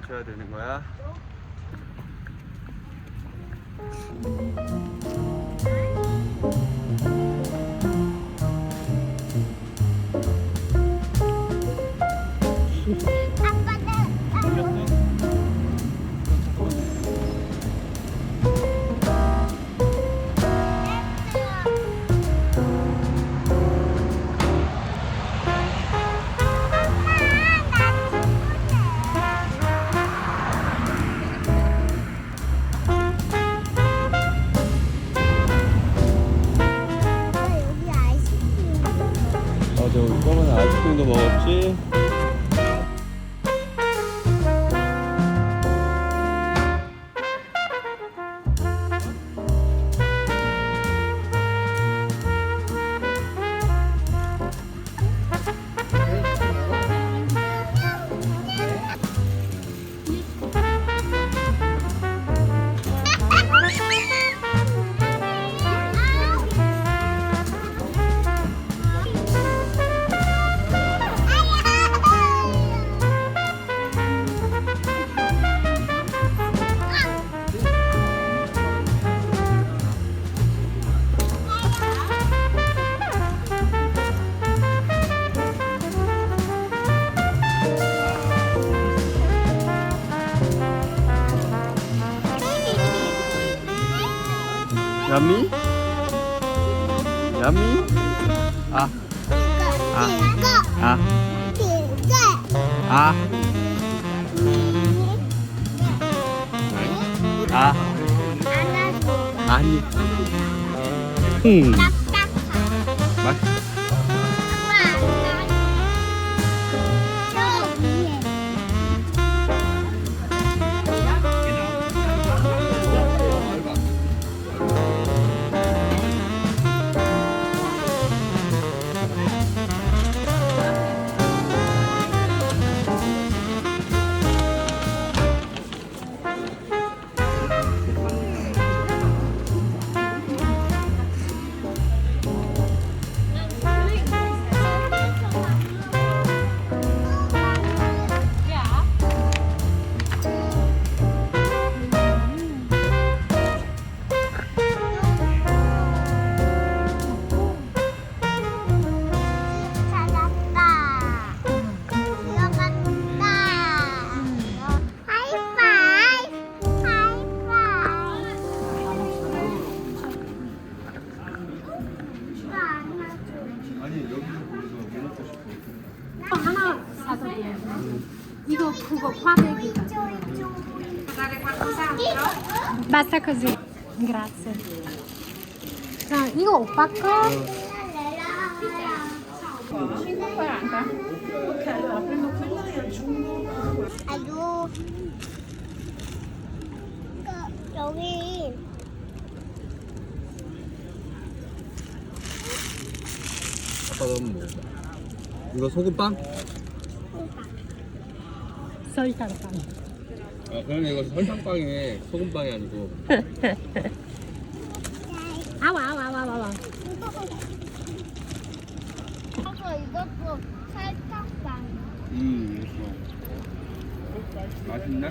마셔야 되는 거야? 맞아, 우리 저번에 아이스크림도 먹었지? 야미? 야미? 아. 아. 아. 아. 아. 아니. 맛있어. 하나 사서 이거 그거 과대기. Basta così. Grazie. 자, 이거 오빠 거. 5,40. Ok, allora prendo quello e aggiungo. 아유, 여기 아빠도 한번 먹어봐. 이거 소금빵? 설탕빵. 아, 그러면 이거 설탕빵이네. 소금빵이 아니고. 아와. 이것도 설탕빵. 맛있네?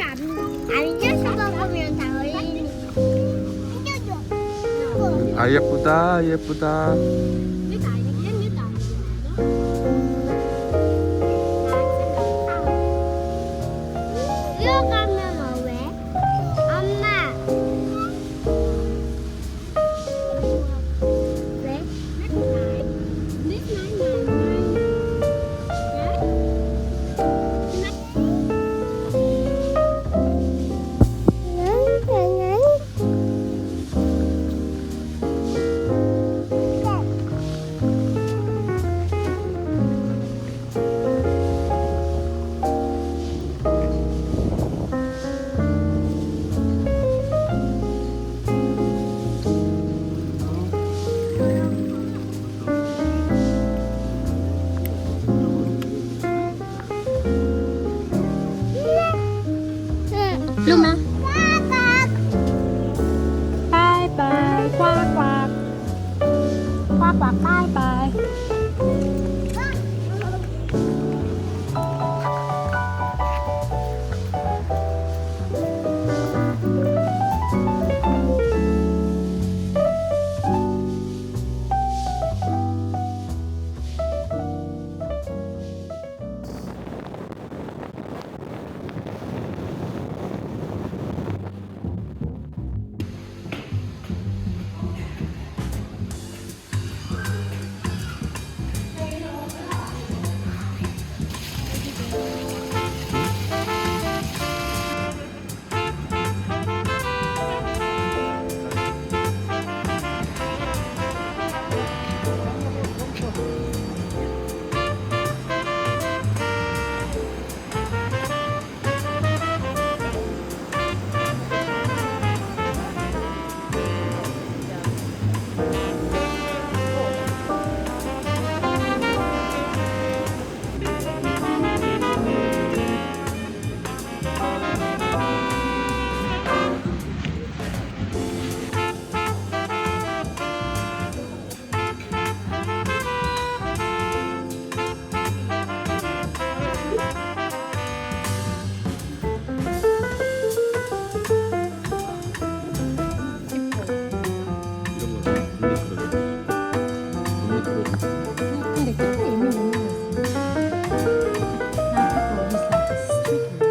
여기서 앉아서 먹으면 다 어울리는 거. 아, 예쁘다, 예쁘다. 뛰어가면 왜? 엄마. 왜? Luma. 까까. Bye bye. Quack quack. Quack quack. Bye bye. 이런 거 눈에 들어가. 근데 그때 이미 못 먹었어. 나 그거 어디서 스트리트.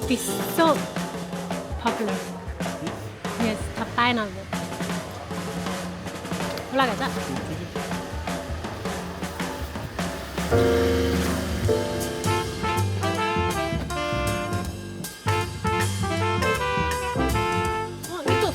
It's so popular. Yes, the pineapple. 올라가자. 이거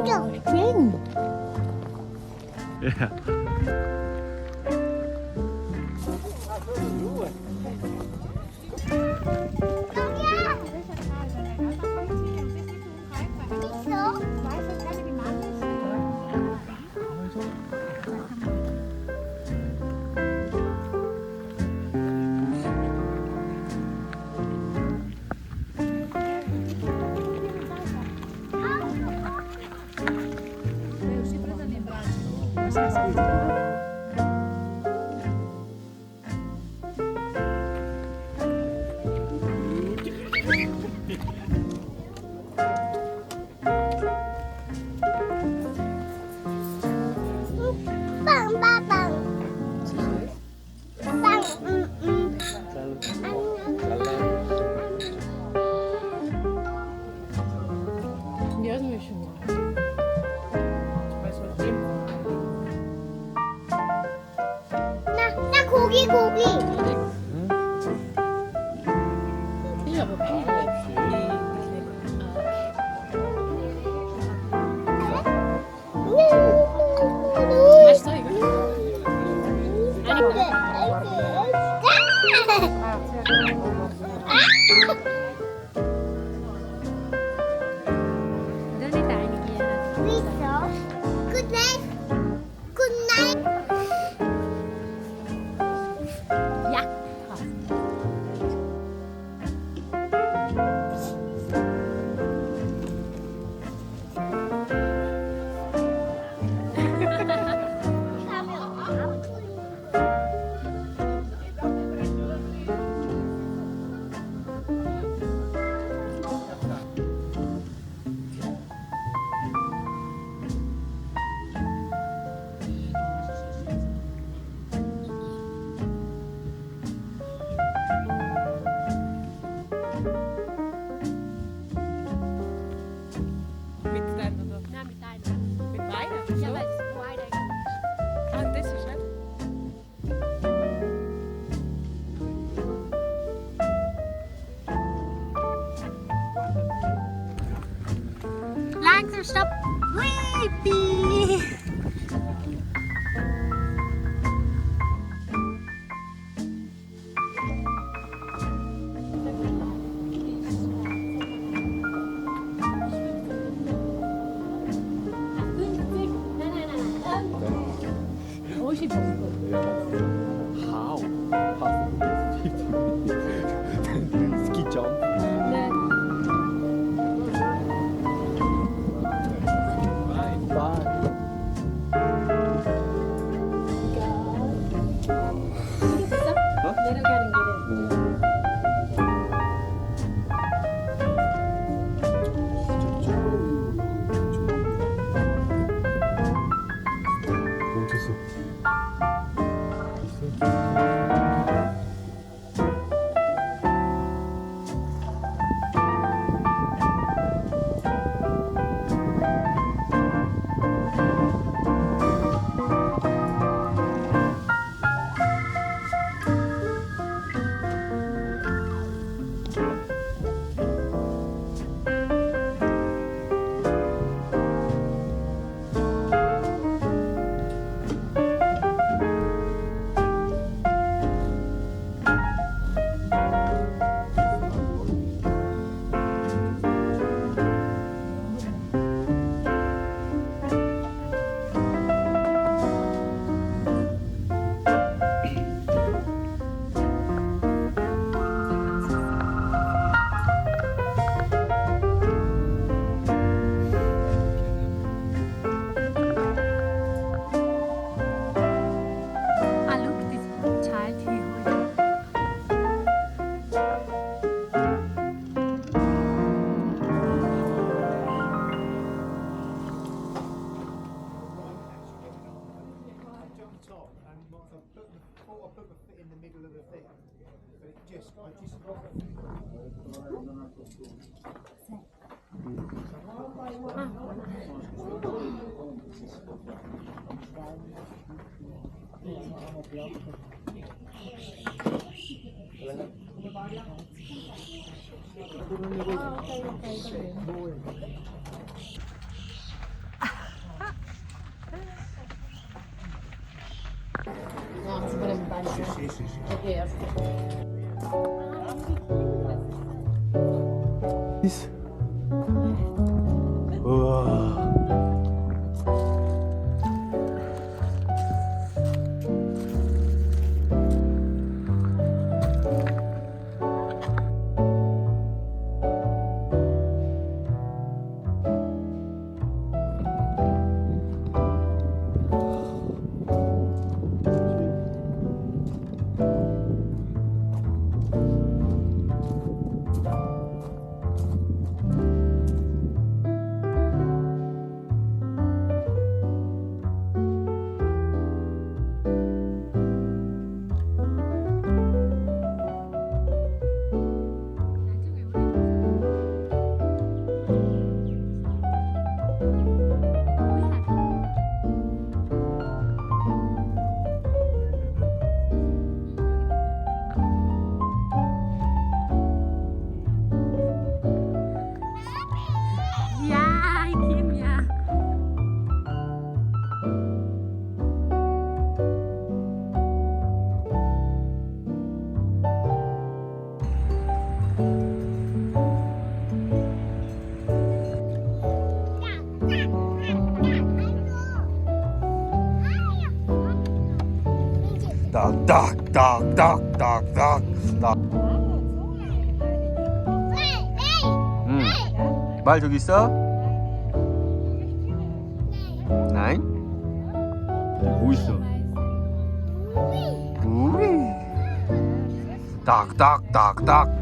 쭉. 퀸. Yeah. 여기야. 있어? 빵, 빵, 빵. 빵, 안녕. Die is mir schon. 나 고기. Ja, aber 맛있어 이거? 너네 다행이야. 있어. 굿나잇. 굿나잇. 야. Mit deinem oder? Na, mit deinem. Mit meinem? Ja, So? weil es ist weit eigentlich. Ah, das ist schön. Langsam, stopp. Whippy. How? Ski jump. Bye. 내려가는 길에. 멈췄어. Ah, look, this child here. Top and I put the foot in the middle of the thing, but it just Sì, sì, sì. 우와. Ja, Kim, ja. 딱딱딱딱딱딱. 응. 말 저기 있어? 나인? 뭐 있어? 우리. 딱딱딱딱.